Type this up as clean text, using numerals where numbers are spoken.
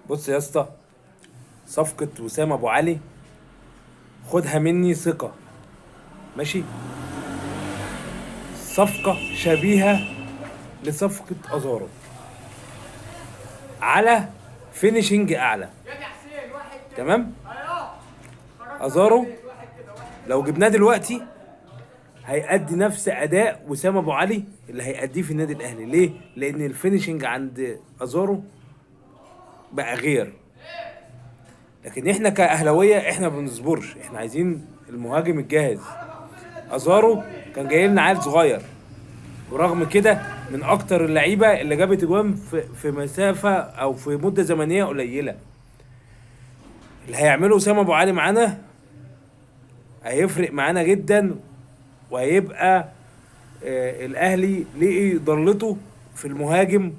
بص يا اسطى، صفقة وسام ابو علي خدها مني ثقة. ماشي. صفقة شبيهة لصفقة ازارو، على فينيشنج اعلى. تمام. ازارو لو جبناه دلوقتي هيأدي نفس اداء وسام ابو علي اللي هيأديه في النادي الاهلي. ليه؟ لان الفينيشنج عند ازارو بقى غير. لكن احنا كاهلاويه احنا ما بنصبرش، احنا عايزين المهاجم الجاهز. ازارو كان جاي لنا عيل صغير، ورغم كده من اكتر اللعيبه اللي جابت اجوان في مسافه او في مده زمنيه قليله. اللي هيعمله اسامه ابو علي معانا هيفرق معانا جدا، وهيبقى الاهلي لقي ضلته في المهاجم.